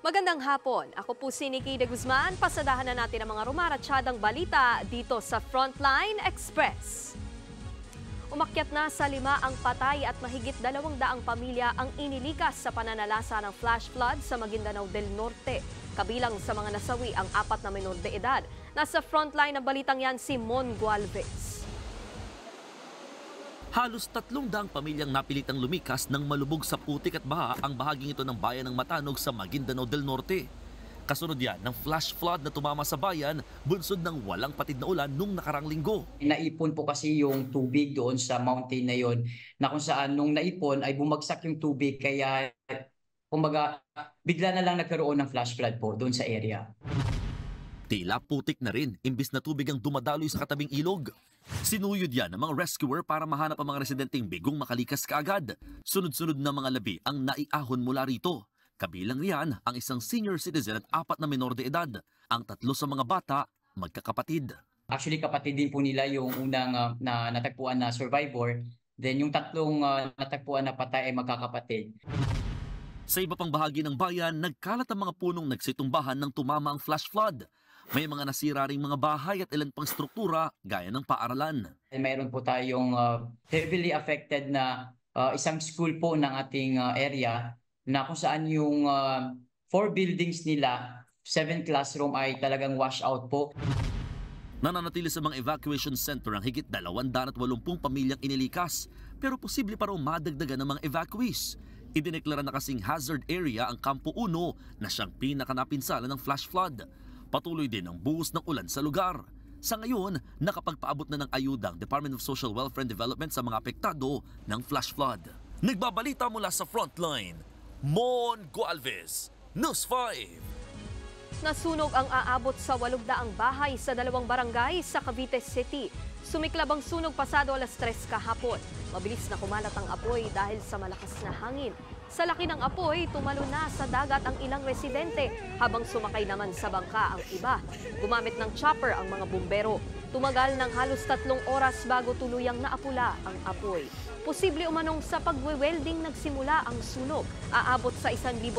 Magandang hapon. Ako po si Nikki de Guzman. Pasadahan na natin ang mga rumaratsyadang balita dito sa Frontline Express. Umakyat na sa 5 ang patay at mahigit 200 pamilya ang inilikas sa pananalasa ng flash flood sa Maguindanao del Norte. Kabilang sa mga nasawi ang 4 na menor de edad. Nasa frontline ng balitang yan si Mon Gualvez. Halos 300 pamilyang napilitang lumikas nang malubog sa putik at baha ang bahaging ito ng bayan ng Matanog sa Maguindanao del Norte. Kasunod yan ng flash flood na tumama sa bayan, bunsod ng walang patid na ulan nung nakarang linggo. Naipon po kasi yung tubig doon sa mountain na yon, na kung saan nung naipon ay bumagsak yung tubig, kaya kumbaga bigla na lang nagkaroon ng flash flood po doon sa area. Tila putik na rin, imbis na tubig ang dumadaloy sa katabing ilog. Sinuyod yan ng mga rescuer para mahanap ang mga residenteng bigong makalikas kaagad. Sunod-sunod na mga labi ang naiahon mula rito. Kabilang riyan ang isang senior citizen at 4 na menor de edad. Ang 3 sa mga bata, magkakapatid. Actually, kapatid din po nila yung unang na natagpuan na survivor. Then yung 3 natagpuan na patay ay magkakapatid. Sa iba pang bahagi ng bayan, nagkalat ang mga punong nagsitumbahan ng tumama ang flash flood. May mga nasira ring mga bahay at ilan pang struktura gaya ng paaralan. Mayroon po tayong heavily affected na isang school po ng ating area, na kung saan yung 4 buildings nila, 7 classroom ay talagang wash out po. Nananatili sa mga evacuation center ang higit 280 pamilyang inilikas, pero posible pa raw madagdagan ng mga evacuees. Idineklara na kasing hazard area ang Campo 1 na siyang pinakanapinsala ng flash flood. Patuloy din ang buhos ng ulan sa lugar. Sa ngayon, nakapagpaabot na ng ayuda ang Department of Social Welfare and Development sa mga apektado ng flash flood. Nagbabalita mula sa Frontline, Mon Gualvez, News 5. Nasunog ang aabot sa 800 bahay sa 2 barangay sa Cavite City. Sumiklab ang sunog pasado alas 3 kahapon. Mabilis na kumalat ang apoy dahil sa malakas na hangin. Sa laki ng apoy, tumalo na sa dagat ang ilang residente habang sumakay naman sa bangka ang iba. Gumamit ng chopper ang mga bumbero. Tumagal ng halos 3 oras bago tuluyang naapula ang apoy. Posible umanong sa pagwe-welding nagsimula ang sunog. Aabot sa 1,200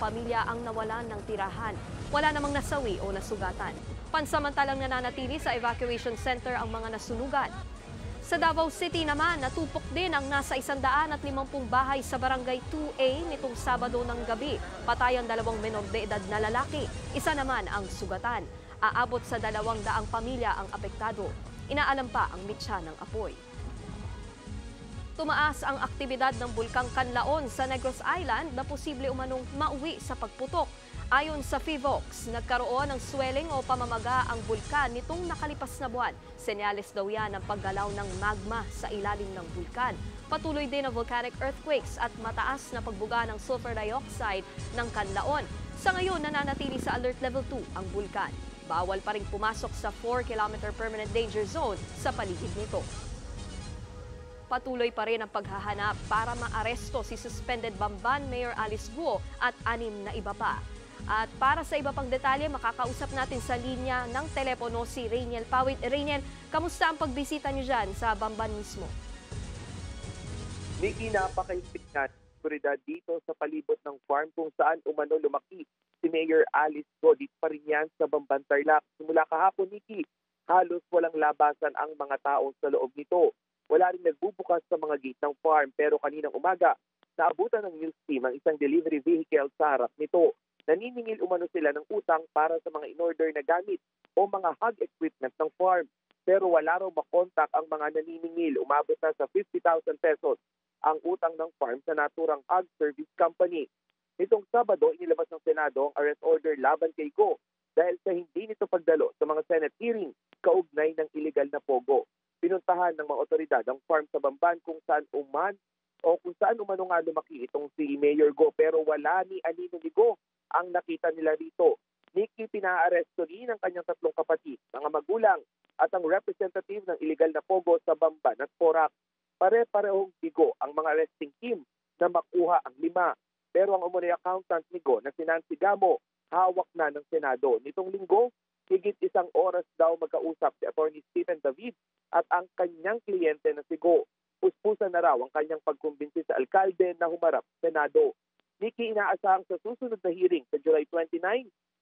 pamilya ang nawalan ng tirahan. Wala namang nasawi o nasugatan. Pansamantalang nananatili sa evacuation center ang mga nasunugan. Sa Davao City naman, natupok din ang nasa 150 bahay sa Barangay 2A nitong Sabado ng gabi. Patay ang 2 menor de edad na lalaki. Isa naman ang sugatan. Aabot sa 200 pamilya ang apektado. Inaalam pa ang mitsa ng apoy. Tumaas ang aktibidad ng Bulkang Canlaon sa Negros Island na posible umanong mauwi sa pagputok. Ayon sa FIVOX, nagkaroon ng swelling o pamamaga ang bulkan nitong nakalipas na buwan. Senyales daw yan ng paggalaw ng magma sa ilalim ng bulkan. Patuloy din ang volcanic earthquakes at mataas na pagbuga ng sulfur dioxide ng Canlaon. Sa ngayon, nananatili sa alert level 2 ang bulkan. Bawal pa rin pumasok sa 4-kilometer permanent danger zone sa paligid nito. Patuloy pa rin ang paghahanap para maaresto si suspended Bamban Mayor Alice Guo at 6 na iba pa. At para sa iba pang detalye, makakausap natin sa linya ng telepono si Rainiel Pawit. Rainiel, kamusta ang pagbisita niyo dyan sa Bamban mismo? Nikki, napakaigpit nga seguridad dito sa palibot ng farm kung saan umano lumaki si Mayor Alice Guo. Dito pa rin yan sa Bamban Tarlac. Simula kahapon, Nikki, halos walang labasan ang mga tao sa loob nito. Wala rin nagbubukas sa mga gate ng farm, pero kaninang umaga, naabutan ng news team ang isang delivery vehicle sa harap nito. Naniningil umano sila ng utang para sa mga in-order na gamit o mga hog equipment ng farm. Pero wala raw makontak ang mga naniningil. Umabot na sa 50,000 pesos ang utang ng farm sa naturang hog service company. Nitong Sabado, inilabas ng Senado ang arrest order laban kay Go dahil sa hindi nito pagdalo sa mga Senate hearing kaugnay ng illegal na pogo. Pinuntahan ng mga otoridad ang farm sa Bamban kung saan umano nga lumaki itong si Mayor Go, pero wala ni anino ni Go ang nakita nila rito. Nikki, pinaaresto rin ang kanyang 3 kapatid, mga magulang at ang representative ng illegal na pogo sa Bamban at Porac. Pare-parehong bigo ang mga arresting team na makuha ang 5. Pero ang umunoy accountant ni Go na si Nancy Gamo, hawak na ng Senado. Nitong linggo, higit 1 oras daw magkausap si Atty. Stephen David at ang kanyang kliyente na si Go. Puspusan na raw ang kanyang pagkumbinsi sa alkalde na humarap sa Senado. Nikki, inaasahang sa susunod na hearing sa July 29,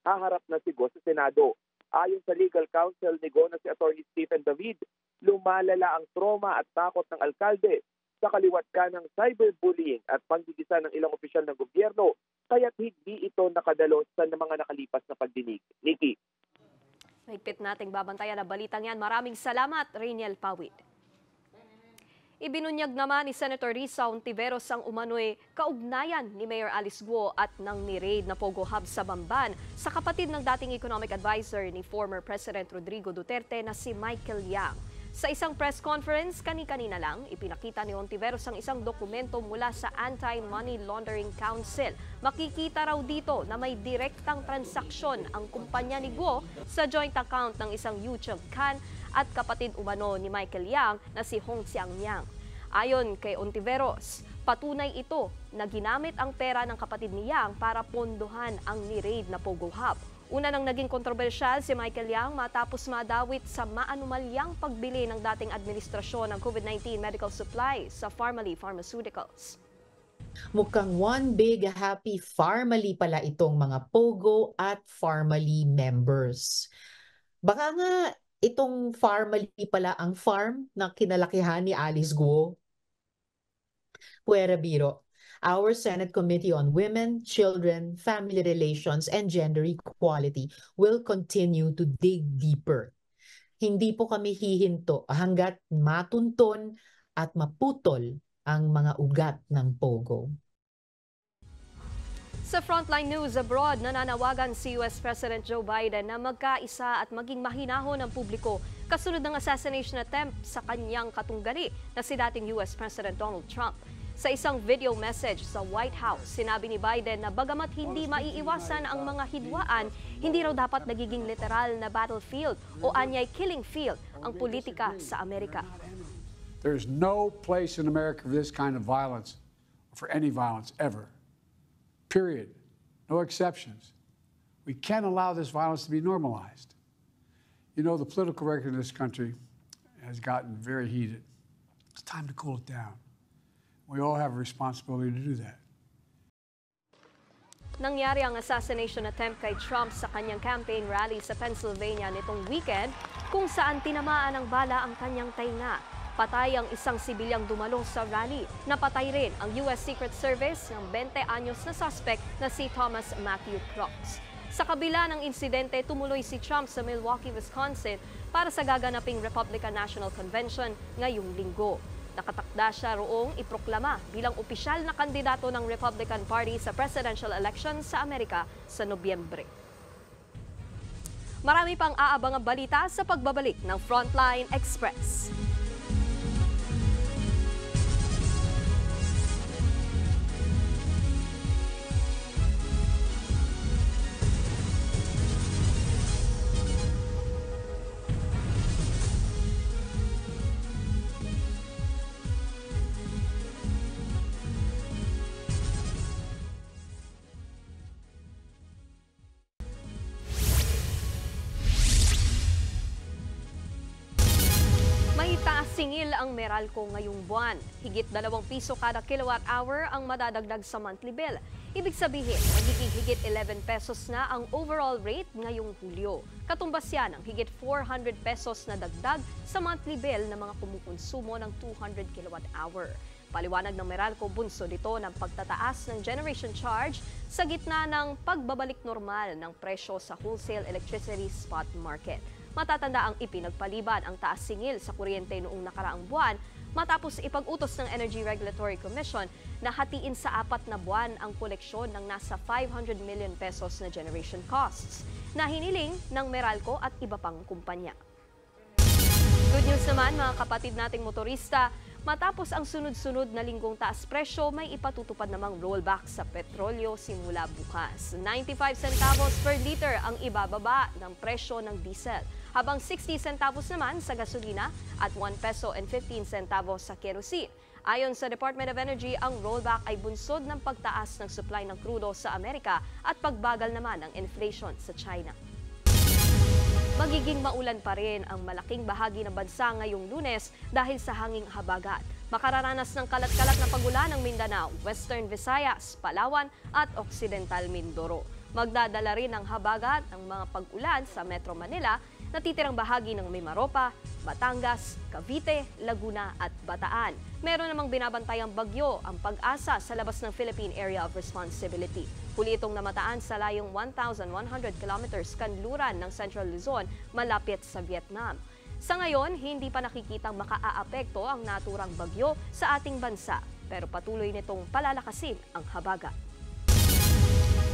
haharap na si Go sa Senado. Ayon sa legal counsel ni Go na si Atty. Stephen David, lumalala ang trauma at takot ng alkalde sa kaliwat ka ng cyberbullying at panggigisa ng ilang opisyal ng gobyerno, kaya't hindi ito nakadalo sa mga nakalipas na pagdinig. Nikki. Mahigpit nating babantayan na balitang yan. Maraming salamat, Rainiel Pawid. Ibinunyag naman ni Senator Risa Hontiveros ang umano'y kaugnayan ni Mayor Alice Guo at ng ni-raid na Pogo Hub sa Bamban sa kapatid ng dating economic advisor ni former President Rodrigo Duterte na si Michael Yang. Sa isang press conference kani-kanina lang, ipinakita ni Hontiveros ang isang dokumento mula sa Anti-Money Laundering Council. Makikita raw dito na may direktang transaksyon ang kumpanya ni Guo sa joint account ng isang Yu Cheng-kan at kapatid umano ni Michael Yang na si Hong Xiang-yang. Ayon kay Hontiveros, patunay ito na ginamit ang pera ng kapatid ni Yang para pondohan ang ni-raid na Pogo Hub. Una nang naging kontrobersyal si Michael Yang matapos madawit sa maanumalyang pagbili ng dating administrasyon ng COVID-19 medical supplies sa Pharmally Pharmaceuticals. Mukhang one big happy Pharmally pala itong mga Pogo at Pharmally members. Baka nga itong Pharmally pala ang farm na kinalakihan ni Alice Guo. Puwera biro. Our Senate Committee on Women, Children, Family Relations, and Gender Equality will continue to dig deeper. Hindi po kami hihinto hanggat matunton at maputol ang mga ugat ng Pogo. Sa Frontline News Abroad, nananawagan si US President Joe Biden na magkaisa at maging mahinahon ang publiko kasunod ng assassination attempt sa kanyang katunggali na si dating US President Donald Trump. Sa isang video message sa White House, sinabi ni Biden na bagamat hindi maiiwasan ang mga hidwaan, hindi raw dapat nagiging literal na battlefield o anyay killing field ang politika sa Amerika. There's no place in America for this kind of violence, for any violence ever. Period. No exceptions. We can't allow this violence to be normalized. You know, the political record in this country has gotten very heated. It's time to cool it down. We all have a responsibility to do that. Nangyari ang assassination attempt kay Trump sa kanyang campaign rally sa Pennsylvania nitong weekend kung saan tinamaan ng bala ang kanyang tainga. Patay ang isang sibilyang dumalo sa rally. Napatay rin ang US Secret Service ng 20 anyos na suspect na si Thomas Matthew Crooks. Sa kabila ng insidente, tumuloy si Trump sa Milwaukee, Wisconsin para sa gaganaping Republican National Convention ngayong linggo. Nakatakda siya roong iproklama bilang opisyal na kandidato ng Republican Party sa presidential election sa Amerika sa Nobyembre. Marami pang aabangang balita sa pagbabalik ng Frontline Express. Singil ang Meralco ngayong buwan. Higit 2 piso kada kilowatt hour ang madadagdag sa monthly bill. Ibig sabihin, magiging higit 11 pesos na ang overall rate ngayong Hulyo. Katumbas yan ang higit 400 pesos na dagdag sa monthly bill ng mga kumukonsumo ng 200 kilowatt hour. Paliwanag ng Meralco, bunso dito ng pagtataas ng generation charge sa gitna ng pagbabalik normal ng presyo sa wholesale electricity spot market. Matatanda ang ipinagpaliban ang taas singil sa kuryente noong nakaraang buwan matapos ipag-utos ng Energy Regulatory Commission na hatiin sa 4 na buwan ang koleksyon ng nasa 500 million pesos na generation costs na hiniling ng Meralco at iba pang kumpanya. Good news naman mga kapatid nating motorista, matapos ang sunod-sunod na linggong taas presyo, may ipatutupad namang rollback sa petrolyo simula bukas. 95 centavos per liter ang ibababa ng presyo ng diesel, habang 60 centavos naman sa gasolina at 1 peso and 15 centavos sa kerosene. Ayon sa Department of Energy, ang rollback ay bunsod ng pagtaas ng supply ng krudo sa Amerika at pagbagal naman ng inflation sa China. Magiging maulan pa rin ang malaking bahagi ng bansa ngayong Lunes dahil sa hanging habagat. Makararanas ng kalat-kalat na pagulan ng Mindanao, Western Visayas, Palawan at Occidental Mindoro. Magdadala rin ng habagat ang mga pag-ulan sa Metro Manila, natitirang bahagi ng Mimaropa, Batangas, Cavite, Laguna at Bataan. Meron namang binabantayang bagyo ang Pag-asa sa labas ng Philippine Area of Responsibility. Huli itong namataan sa layong 1,100 kilometers kanluran ng Central Luzon, malapit sa Vietnam. Sa ngayon, hindi pa nakikitang makaaapekto ang naturang bagyo sa ating bansa, pero patuloy nitong palalakasin ang habagat.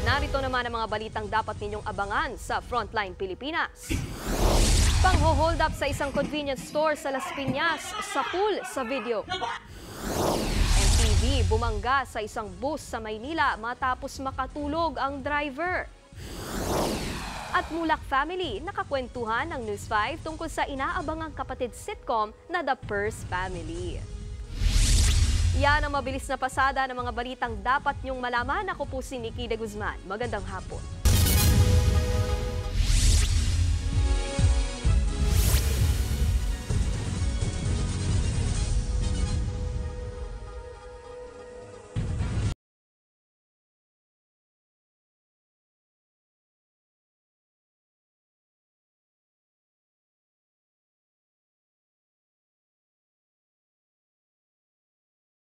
Narito naman ang mga balitang dapat ninyong abangan sa Frontline Pilipinas. Pang-hold up sa isang convenience store sa Las Piñas, sa pool sa video. MTV bumangga sa isang bus sa Maynila matapos makatulog ang driver. At Mulak Family, nakakwentuhan ng News 5 tungkol sa inaabangang kapatid sitcom na The Purse Family. Yan ang mabilis na pasada ng mga balitang dapat niyong malaman. Ako po si Nikki De Guzman. Magandang hapon.